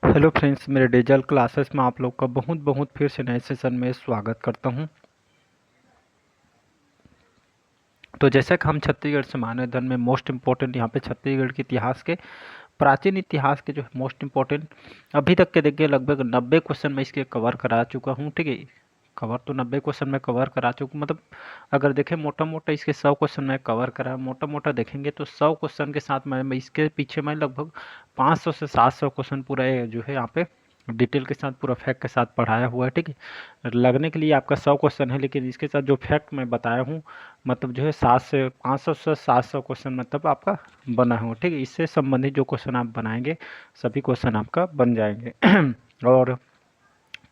Hello friends, मेरे digital classes में आप लोग का बहुत बहुत फिर से नए सेशन में स्वागत करता हूं। तो जैसे कि हम छत्तीसगढ़ से मानव धन में मोस्ट इम्पोर्टेंट यहाँ पे छत्तीसगढ़ के इतिहास के प्राचीन इतिहास के जो है मोस्ट इम्पोर्टेंट अभी तक के देखिए लगभग 90 क्वेश्चन मैं इसके कवर करा चुका हूँ। ठीक है, कवर तो 90 क्वेश्चन में कवर करा चुका हूँ, मतलब अगर देखें मोटा मोटा इसके 100 क्वेश्चन मैं कवर करा, मोटा मोटा देखेंगे तो 100 क्वेश्चन के साथ मैं इसके पीछे मैं लगभग 500 से 700 क्वेश्चन पूरा जो है यहाँ पे डिटेल के साथ पूरा फैक्ट के साथ पढ़ाया हुआ है। ठीक है, लगने के लिए आपका 100 क्वेश्चन है, लेकिन इसके साथ जो फैक्ट मैं बताया हूँ मतलब जो है 7 से 500 से 700 क्वेश्चन मतलब आपका बना हुआ। ठीक है, इससे संबंधित जो क्वेश्चन आप बनाएंगे सभी क्वेश्चन आपका बन जाएंगे। और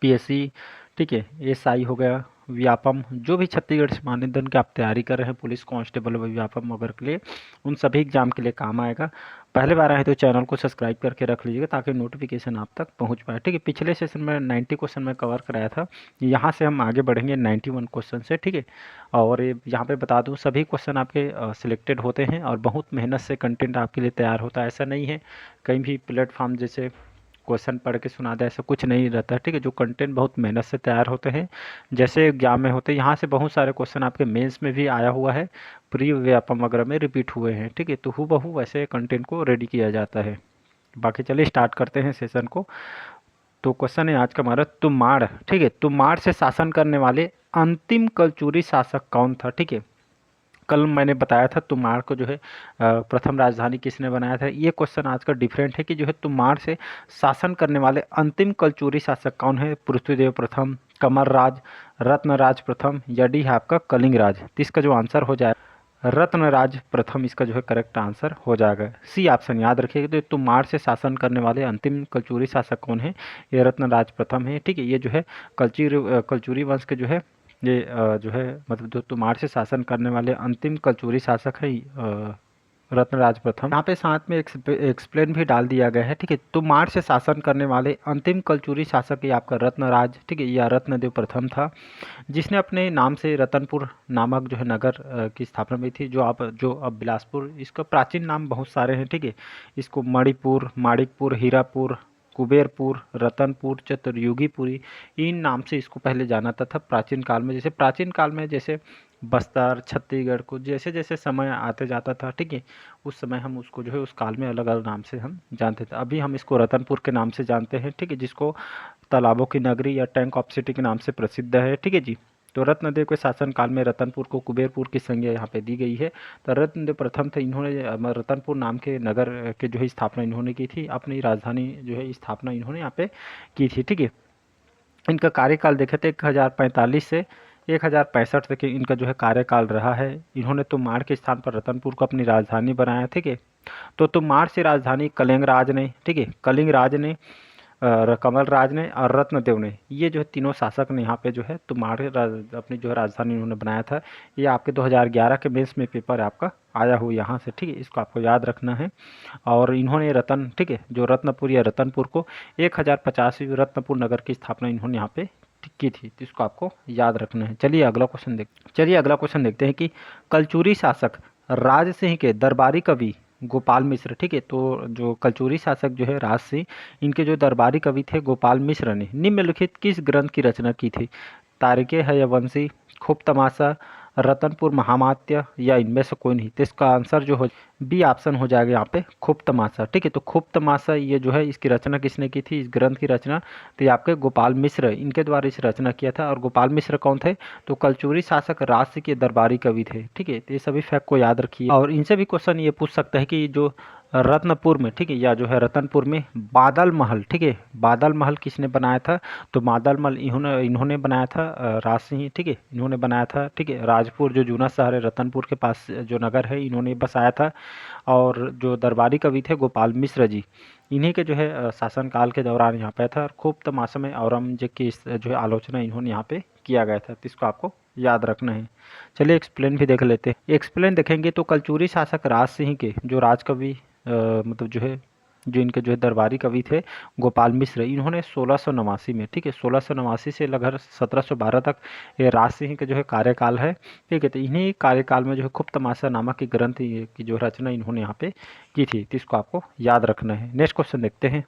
पीएससी, ठीक है, एसआई हो गया, व्यापम, जो भी छत्तीसगढ़ से मानदंड की आप तैयारी कर रहे हैं पुलिस कांस्टेबल व व्यापम वगैरह के लिए, उन सभी एग्जाम के लिए काम आएगा। पहले बार आए तो चैनल को सब्सक्राइब करके रख लीजिएगा ताकि नोटिफिकेशन आप तक पहुंच पाए। ठीक है, पिछले सेशन में 90 क्वेश्चन में कवर कराया था, यहाँ से हम आगे बढ़ेंगे 91 क्वेश्चन से। ठीक है, और यहाँ पे बता दूँ सभी क्वेश्चन आपके सिलेक्टेड होते हैं और बहुत मेहनत से कंटेंट आपके लिए तैयार होता है। ऐसा नहीं है कहीं भी प्लेटफॉर्म जैसे क्वेश्चन पढ़ के सुना दे, ऐसा कुछ नहीं रहता है। ठीक है, जो कंटेंट बहुत मेहनत से तैयार होते हैं जैसे एग्जाम में होते हैं, यहाँ से बहुत सारे क्वेश्चन आपके मेंस में भी आया हुआ है, प्री व्यापम वगैरह में रिपीट हुए हैं। ठीक है, तो हूबहू वैसे कंटेंट को रेडी किया जाता है। बाकी चलिए स्टार्ट करते हैं सेशन को। तो क्वेश्चन है आज का हमारा, तुमाड़। ठीक है, तुमाड़ से शासन करने वाले अंतिम कलचुरी शासक कौन था? ठीक है, कल मैंने बताया था तुमाड़ को जो है प्रथम राजधानी किसने बनाया था। ये क्वेश्चन आज का डिफरेंट है कि जो है तुमाड़ से शासन करने वाले अंतिम कलचुरी शासक कौन है? पृथ्वीदेव प्रथम, कमरराज, रत्नराज प्रथम, या डी है आपका कलिंगराज। तो इसका जो आंसर हो जाए रत्नराज प्रथम, इसका जो है करेक्ट आंसर हो जाएगा। सी ऑप्शन याद रखिएगा। तो तुमाड़ से शासन करने वाले अंतिम कलचुरी शासक कौन है? ये रत्नराज प्रथम है। ठीक है, ये जो है कलचुरी वंश के जो है ये जो है मतलब जो तुमाड़ से शासन करने वाले अंतिम कलचुरी शासक है रत्नराज प्रथम। यहाँ पे साथ में एक्सप्लेन भी डाल दिया गया है। ठीक है, तुमाड़ से शासन करने वाले अंतिम कलचुरी शासक ये आपका रत्नराज, ठीक है, या रत्नदेव प्रथम था, जिसने अपने नाम से रतनपुर नामक जो है नगर की स्थापना की थी, जो अब बिलासपुर, इसका प्राचीन नाम बहुत सारे हैं। ठीक है, इसको मणिपुर, माणिकपुर, हीरापुर, कुबेरपुर, रतनपुर, चतुर्युगीपुरी, इन नाम से इसको पहले जाना था प्राचीन काल में। जैसे प्राचीन काल में जैसे बस्तर, छत्तीसगढ़ को जैसे जैसे समय आते जाता था, ठीक है, उस समय हम उसको जो है उस काल में अलग अलग नाम से हम जानते थे। अभी हम इसको रतनपुर के नाम से जानते हैं। ठीक है, जिसको तालाबों की नगरी या टैंक ऑफ सिटी के नाम से प्रसिद्ध है। ठीक है जी। तो रत्नदेव के शासनकाल में रतनपुर को कुबेरपुर की संज्ञा यहाँ पे दी गई है। तो रत्नदेव प्रथम थे, इन्होंने रतनपुर नाम के नगर के जो है स्थापना इन्होंने की थी, अपनी राजधानी जो है स्थापना इन्होंने यहाँ पे की थी। ठीक है, इनका कार्यकाल देखे तो 1045 से 1065 तक इनका जो है कार्यकाल रहा है। इन्होंने तुमाड़ के स्थान पर रतनपुर को अपनी राजधानी बनाया। ठीक है, तो तुमाड़ से राजधानी कलिंगराज ने, ठीक है, कलिंगराज ने, कमल राज ने और रत्नदेव ने, ये जो है तीनों शासक ने यहाँ पे जो है तुम्हारे अपनी जो है राजधानी उन्होंने बनाया था। ये आपके 2011 के मेंस में पेपर आपका आया हुआ यहाँ से। ठीक है, इसको आपको याद रखना है। और इन्होंने ठीक है, जो रत्नपुर या रतनपुर को 1050वीं रत्नपुर नगर की स्थापना इन्होंने यहाँ पे की थी, तो इसको आपको याद रखना है। चलिए अगला क्वेश्चन देखते हैं कि कलचुरी शासक राज सिंह के दरबारी कवि गोपाल मिश्र, ठीक है, तो जो कलचुरी शासक जो है राज सिंह, इनके जो दरबारी कवि थे गोपाल मिश्र ने निम्नलिखित किस ग्रंथ की रचना की थी? तारिके हयवंशी, खूब तमाशा, रतनपुर महामात्य, या इनमें से कोई नहीं। तो इसका आंसर जो हो बी ऑप्शन हो जाएगा यहाँ पे खूब तमाशा। ठीक है, तो खूब तमाशा ये जो है इसकी रचना किसने की थी, इस ग्रंथ की रचना? तो ये आपके गोपाल मिश्र, इनके द्वारा इस रचना किया था। और गोपाल मिश्र कौन थे? तो कलचुरी शासक राज सिंह के दरबारी कवि थे। ठीक है, तो ये सभी फैक्ट को याद रखिए। और इनसे भी क्वेश्चन ये पूछ सकता है कि जो रत्नपुर में, ठीक है, या जो है रतनपुर में बादल महल, ठीक है, बादल महल किसने बनाया था? तो बादल महल इन्होंने बनाया था राज सिंह, ठीक है, इन्होंने बनाया था। ठीक है, राजपुर जो जूना शहर है रतनपुर के पास जो नगर है, इन्होंने बसाया था। और जो दरबारी कवि थे गोपाल मिश्र जी, इन्हीं के जो है शासनकाल के दौरान यहाँ पे था। और खूब तमाशा में औरंगजेब की जो है आलोचना इन्होंने यहाँ पे किया गया था, तो इसको आपको याद रखना है। चलिए एक्सप्लेन भी देख लेते हैं। एक्सप्लेन देखेंगे तो कलचुरी शासक राज सिंह के जो राजकवि मतलब जो है जो इनके जो है दरबारी कवि थे गोपाल मिश्र, इन्होंने 1689 में, ठीक है, 1689 से लगभग 1712 तक ये राज सिंह के जो है कार्यकाल है। ठीक है, तो इन्हीं कार्यकाल में जो है खूब तमाशा नामक की ग्रंथ की जो रचना इन्होंने यहाँ पे की थी, तो इसको आपको याद रखना है। नेक्स्ट क्वेश्चन देखते हैं।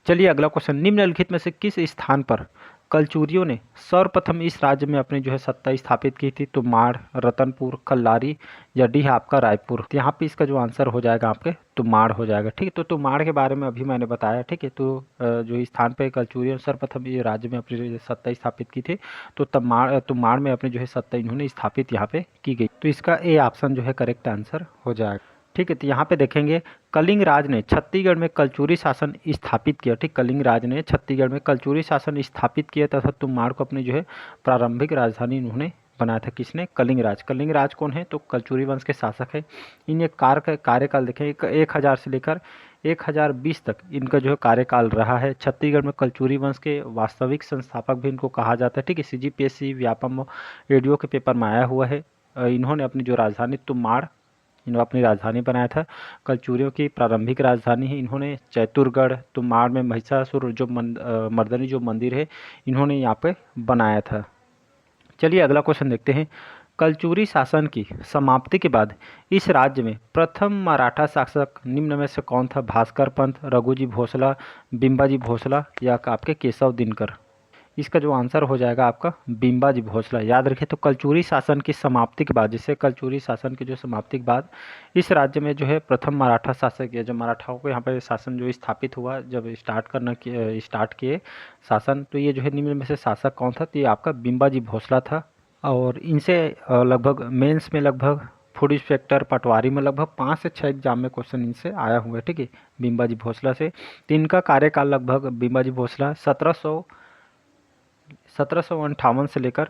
चलिए अगला क्वेश्चन, निम्नलिखित में से किस स्थान पर कलचुरियों ने सर्वप्रथम इस राज्य में अपनी जो है सत्ता स्थापित की थी? तो माड़, रतनपुर, कल्लारी या डी है आपका रायपुर। तो यहाँ पे इसका जो आंसर हो जाएगा आपके तुमाड़ हो जाएगा। ठीक है, तो तुमाड़ के बारे में अभी मैंने बताया। ठीक है, तो जो स्थान पे कलचुरियों ने सर्वप्रथम ये राज्य में अपनी जो सत्ता स्थापित की थी, तो तुमाड़ में अपनी जो है सत्ता इन्होंने स्थापित यहाँ पे की गई। तो इसका ए ऑप्शन जो है करेक्ट आंसर हो जाएगा। ठीक है, तो यहाँ पे देखेंगे कलिंग राज ने छत्तीसगढ़ में कलचुरी शासन स्थापित किया। ठीक, कलिंग राज ने छत्तीसगढ़ में कलचुरी शासन स्थापित किया तथा तुमाड़ को अपनी जो है प्रारंभिक राजधानी उन्होंने बनाया था। किसने? कलिंग राज। कलिंग राज कौन है? तो कलचुरी वंश के शासक है। इन एक कार्यकाल देखें 1000 से लेकर 1020 तक इनका जो है कार्यकाल रहा है। छत्तीसगढ़ में कलचुरी वंश के वास्तविक संस्थापक भी इनको कहा जाता है। ठीक है, CGPSC व्यापम रेडियो के पेपर में आया हुआ है। इन्होंने अपनी जो राजधानी तुमाड़ इन्होंने अपनी राजधानी बनाया था। कलचुरियों की प्रारंभिक राजधानी है इन्होंने चैतुरगढ़, तुमाड़ में महिषासुर जो मर्दनी जो मंदिर है इन्होंने यहाँ पे बनाया था। चलिए अगला क्वेश्चन देखते हैं, कलचुरी शासन की समाप्ति के बाद इस राज्य में प्रथम मराठा शासक निम्न में से कौन था? भास्कर पंत, रघुजी भोसला, बिंबाजी भोसला या आपके केशव दिनकर। इसका जो आंसर हो जाएगा आपका बिंबाजी भोसला। याद रखें, तो कलचुरी शासन की समाप्ति के बाद, जिससे कलचुरी शासन की जो समाप्ति के बाद इस राज्य में जो है प्रथम मराठा शासक है, जब मराठाओं को यहाँ पर शासन जो स्थापित हुआ, जब स्टार्ट किए शासन, तो ये जो है निम्न में से शासक कौन था? तो ये आपका बिंबाजी भोसला था। और इनसे लगभग मेंस में लगभग फूड इंस्पेक्टर पटवारी में लगभग 5 से 6 एग्जाम में क्वेश्चन इनसे आया हुआ है। ठीक है, बिंबाजी भोसला से। तो इनका कार्यकाल लगभग बिंबाजी भोसला 1758 से लेकर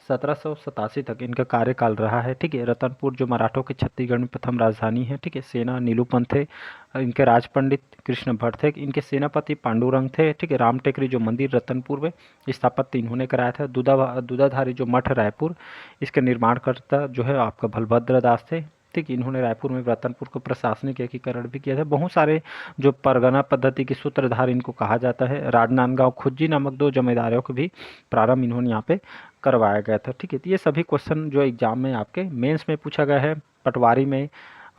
1787 तक इनका कार्यकाल रहा है। ठीक है, रतनपुर जो मराठों के छत्तीसगढ़ में प्रथम राजधानी है। ठीक है, सेना नीलूपंथ थे, इनके राज पंडित कृष्ण भट्ट थे, इनके सेनापति पांडुरंग थे। ठीक है, राम टेकरी जो मंदिर रतनपुर में स्थापत्य इन्होंने कराया था। दूधाधारी जो मठ रायपुर, इसके निर्माणकर्ता जो है आपका बलभद्र दास थे। ठीक, इन्होंने रायपुर में रतनपुर को प्रशासनिक एकीकरण भी किया था। बहुत सारे जो परगना पद्धति के सूत्रधार इनको कहा जाता है। राजनांदगांव खुज्जी नामक 2 जमींदारों को भी प्रारंभ इन्होंने यहाँ पे करवाया गया था। ठीक है, तो ये सभी क्वेश्चन जो एग्जाम में आपके मेंस में पूछा गया है, पटवारी में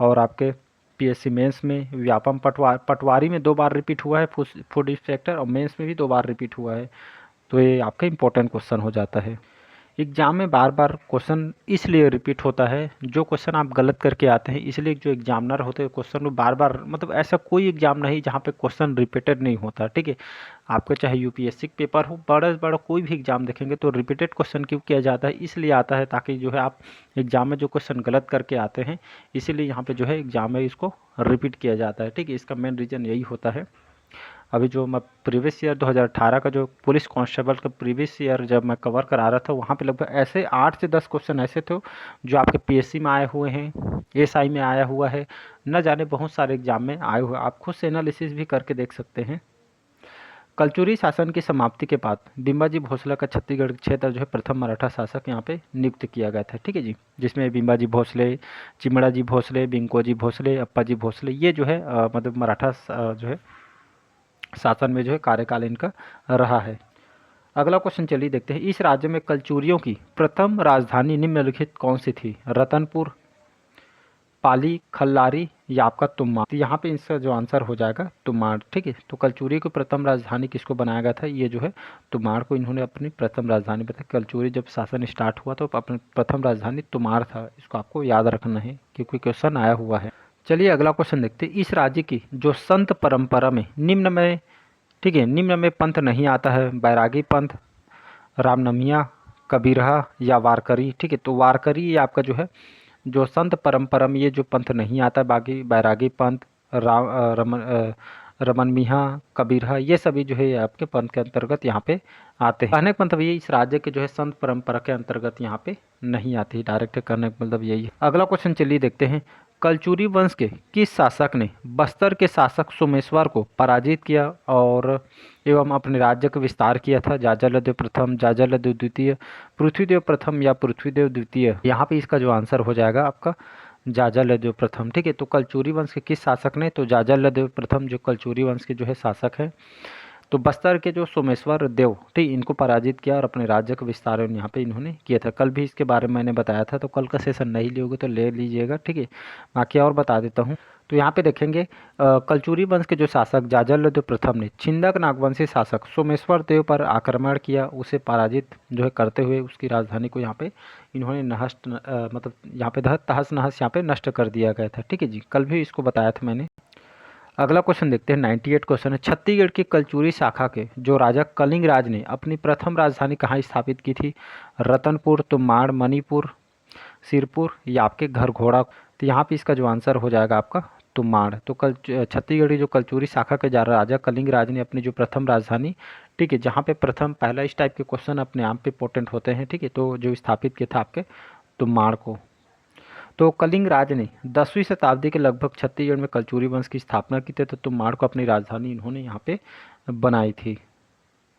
और आपके PSC मेंस में व्यापम पटवारी में 2 बार रिपीट हुआ है फूड इंस्पेक्टर, और मेंस में भी 2 बार रिपीट हुआ है। तो ये आपका इंपॉर्टेंट क्वेश्चन हो जाता है। एग्जाम में बार बार क्वेश्चन इसलिए रिपीट होता है, जो क्वेश्चन आप गलत करके आते हैं, इसलिए जो एग्जामिनर होते हैं क्वेश्चन को बार बार, मतलब ऐसा कोई एग्जाम नहीं जहाँ पे क्वेश्चन रिपीटेड नहीं होता। ठीक है, आपका चाहे UPSC पेपर हो, बड़ा से बड़ा कोई भी एग्जाम देखेंगे तो रिपीटेड क्वेश्चन क्यों किया जाता है? इसलिए आता है ताकि जो है आप एग्जाम में जो क्वेश्चन गलत करके आते हैं, इसीलिए यहाँ पे जो है एग्जाम में इसको रिपीट किया जाता है। ठीक है, इसका मेन रीज़न यही होता है। अभी जो मैं प्रीवियस ईयर 2018 का जो पुलिस कांस्टेबल का प्रीवियस ईयर जब मैं कवर करा रहा था, वहाँ पे लगभग ऐसे 8 से 10 क्वेश्चन ऐसे थे जो आपके PSC में आए हुए हैं, SI में आया हुआ है, न जाने बहुत सारे एग्जाम में आए हुए। आप खुद से एनालिसिस भी करके देख सकते हैं। कलचुरी शासन की समाप्ति के बाद बिंबाजी भोसला का छत्तीसगढ़ क्षेत्र जो है प्रथम मराठा शासक यहाँ पे नियुक्त किया गया था। ठीक है जी, जिसमें बिंबाजी भोसले, चिमड़ा जी भोसले, बिंकोजी भोसले, अप्पा जी भोसले, ये जो है मतलब मराठा जो है शासन में जो है कार्यकाल इनका रहा है। अगला क्वेश्चन चलिए देखते हैं, इस राज्य में कलचुरियों की प्रथम राजधानी निम्नलिखित कौन सी थी? रतनपुर, पाली, खल्लारी या आपका तुमाड़। तो यहाँ पे इसका जो आंसर हो जाएगा तुमाड़। ठीक है, तो कलचुरी की प्रथम राजधानी किसको बनाया गया था? ये जो है तुमाड़ को इन्होंने अपनी प्रथम राजधानी बताई। कलचुरी जब शासन स्टार्ट हुआ तो अपनी प्रथम राजधानी तुमाड़ था। इसको आपको याद रखना है क्योंकि क्वेश्चन आया हुआ है। चलिए अगला क्वेश्चन देखते हैं, इस राज्य की जो संत परंपरा में निम्न में, ठीक है, निम्न में पंथ नहीं आता है? बैरागी पंथ, रामनमिया, कबीरहा या वारकरी। ठीक है, तो वारकरी ये आपका जो है जो संत परंपरा में ये जो पंथ नहीं आता, बाकी बैरागी पंथ, रमन मिहा, कबीरहा, ये सभी जो है आपके पंथ के अंतर्गत यहाँ पे आते हैं। कहने का मतलब ये इस राज्य के जो है संत परंपरा के अंतर्गत यहाँ पे नहीं आती। डायरेक्ट करने का मतलब यही है। अगला क्वेश्चन चलिए देखते हैं, कलचुरी वंश के किस शासक ने बस्तर के शासक सोमेश्वर को पराजित किया और एवं अपने राज्य का विस्तार किया था? जाजलदेव प्रथम, जाजलदेव द्वितीय, पृथ्वीदेव प्रथम या पृथ्वीदेव द्वितीय। यहाँ पे इसका जो आंसर हो जाएगा आपका जाजलदेव प्रथम। ठीक है, तो कलचुरी वंश के किस शासक ने? तो जाजलदेव प्रथम जो कलचुरी वंश के जो है शासक है, तो बस्तर के जो सोमेश्वर देव, ठीक, इनको पराजित किया और अपने राज्य का विस्तार यहाँ पे इन्होंने किया था। कल भी इसके बारे में मैंने बताया था, तो कल का सेशन नहीं लियोगे तो ले लीजिएगा। ठीक है, बाकी और बता देता हूँ। तो यहाँ पे देखेंगे कलचुरी वंश के जो शासक जाजलदेव प्रथम ने छिंदक नागवंशी शासक सोमेश्वर देव पर आक्रमण किया, उसे पराजित जो है करते हुए उसकी राजधानी को यहाँ पे इन्होंने मतलब यहाँ पे तहस नहस यहाँ पे नष्ट कर दिया गया था। ठीक है जी, कल भी इसको बताया था मैंने। अगला क्वेश्चन देखते हैं, 98 क्वेश्चन है, छत्तीसगढ़ की कलचुरी शाखा के जो राजा कलिंग राज ने अपनी प्रथम राजधानी कहाँ स्थापित की थी? रतनपुर, तुमाड़, मणिपुर, सिरपुर या आपके घर घोड़ा? तो यहाँ पे इसका जो आंसर हो जाएगा आपका तुमाड़। तो कल छत्तीसगढ़ की जो कलचुरी शाखा के राजा कलिंग राज ने अपनी जो प्रथम राजधानी, ठीक है, जहाँ पे प्रथम पहला इस टाइप के क्वेश्चन अपने आप पे इंपॉर्टेंट होते हैं। ठीक है, तो जो स्थापित किया था आपके तुमाड़ को। तो कलिंग राज ने 10वीं शताब्दी के लगभग छत्तीसगढ़ में कलचुरी वंश की स्थापना की थी, तो तुमाड़ को अपनी राजधानी इन्होंने यहाँ पे बनाई थी।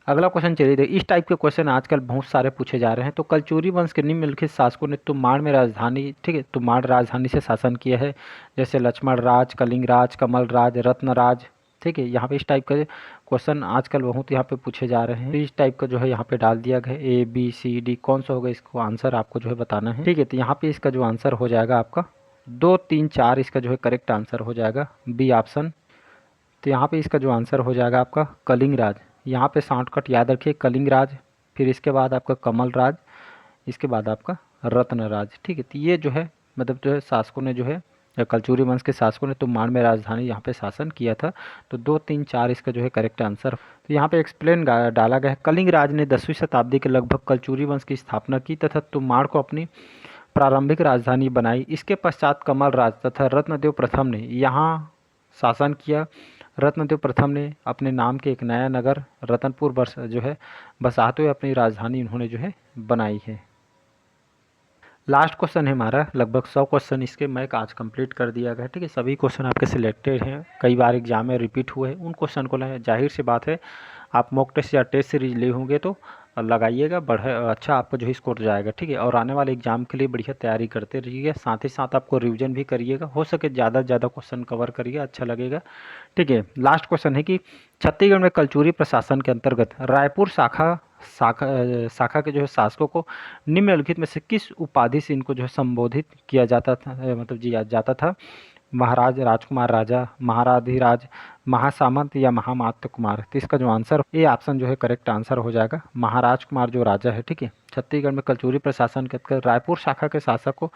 अगला क्वेश्चन चलिए देखिए, इस टाइप के क्वेश्चन आजकल बहुत सारे पूछे जा रहे हैं। तो कलचुरी वंश के निम्नलिखित शासकों ने तुमाड़ में राजधानी, ठीक है, तुमाड़ राजधानी से शासन किया है, जैसे लक्ष्मण राज, कलिंग राज, कमल राज, रत्न राज। ठीक है, यहाँ पे इस टाइप का क्वेश्चन आजकल बहुत यहाँ पे पूछे जा रहे हैं। तो इस टाइप का जो है यहाँ पे डाल दिया गया है ABCD, कौन सा होगा इसको आंसर आपको जो है बताना है। ठीक है, तो यहाँ पे इसका जो आंसर हो जाएगा आपका 2, 3, 4 इसका जो है करेक्ट आंसर हो जाएगा B ऑप्शन। तो यहाँ पे इसका जो आंसर हो जाएगा आपका कलिंग राज। यहाँ पे शॉर्टकट याद रखिए, कलिंग राज, फिर इसके बाद आपका कमल राज, इसके बाद आपका रत्न राज। ठीक है, तो ये जो है मतलब जो है शासकों ने जो है कलचुरी वंश के शासकों ने तुमाड़ में राजधानी यहाँ पे शासन किया था। तो 2, 3, 4 इसका जो है करेक्ट आंसर। तो यहाँ पे एक्सप्लेन डाला गया है, कलिंग राज ने 10वीं शताब्दी के लगभग कलचुरी वंश की स्थापना की तथा तुमाड़ को अपनी प्रारंभिक राजधानी बनाई। इसके पश्चात कमल राज तथा रत्नदेव प्रथम ने यहाँ शासन किया। रत्नदेव प्रथम ने अपने नाम के एक नया नगर रतनपुर जो है बसाते हुए अपनी राजधानी इन्होंने जो है बनाई है। लास्ट क्वेश्चन है हमारा, लगभग 100 क्वेश्चन इसके मैं आज कंप्लीट कर दिया गया। ठीक है, सभी क्वेश्चन आपके सिलेक्टेड हैं, कई बार एग्जाम में रिपीट हुए हैं, उन क्वेश्चन को जाहिर सी बात है आप मॉक टेस्ट या टेस्ट सीरीज लिए होंगे तो लगाइएगा, अच्छा आपका जो है स्कोर जाएगा। ठीक है, और आने वाले एग्जाम के लिए बढ़िया तैयारी करते रहिए, साथ ही साथ आपको रिवीजन भी करिएगा, हो सके ज़्यादा से ज़्यादा क्वेश्चन कवर करिए, अच्छा लगेगा। ठीक है, लास्ट क्वेश्चन है कि छत्तीसगढ़ में कलचुरी प्रशासन के अंतर्गत रायपुर शाखा के जो है शासकों को निम्नलिखित में से किस उपाधि से इनको जो है संबोधित किया जाता था, मतलब जी जाता था? महाराज, राजकुमार, राजा, महाराधिराज, महासामंत या महामात्य कुमार? तो इसका जो आंसर ए ऑप्शन जो है करेक्ट आंसर हो जाएगा, महाराज कुमार जो राजा है। ठीक है, छत्तीसगढ़ में कलचुरी प्रशासन के तहत रायपुर शाखा के शासक को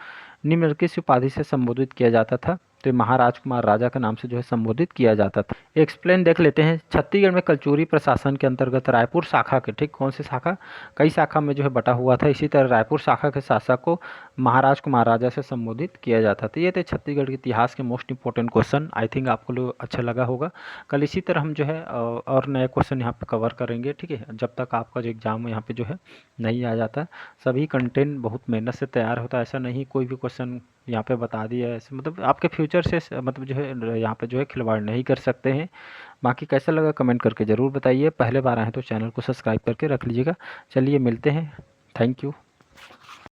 निम्नलिखित उपाधि से संबोधित किया जाता था? तो महाराज कुमार राजा के नाम से जो है संबोधित किया जाता था। एक्सप्लेन देख लेते हैं, छत्तीसगढ़ में कलचुरी प्रशासन के अंतर्गत रायपुर शाखा के, ठीक, कौन सी शाखा, कई शाखा में जो है बटा हुआ था, इसी तरह रायपुर शाखा के शासक को महाराज कुमार राजा से संबोधित किया जाता था। ये थे छत्तीसगढ़ के इतिहास के most important question. I think आपको लोग अच्छा लगा होगा। कल इसी तरह हम जो है और नए क्वेश्चन यहाँ पे कवर करेंगे। ठीक है, जब तक आपका जो एग्जाम यहाँ पे जो है नहीं आ जाता, सभी कंटेंट बहुत मेहनत से तैयार होता है, ऐसा नहीं कोई भी क्वेश्चन यहाँ पे बता दिया ऐसे, मतलब आपके फ्यूचर से मतलब जो है यहाँ पे जो है खिलवाड़ नहीं कर सकते हैं। बाकी कैसा लगा कमेंट करके ज़रूर बताइए, पहले बार आए तो चैनल को सब्सक्राइब करके रख लीजिएगा। चलिए मिलते हैं, थैंक यू।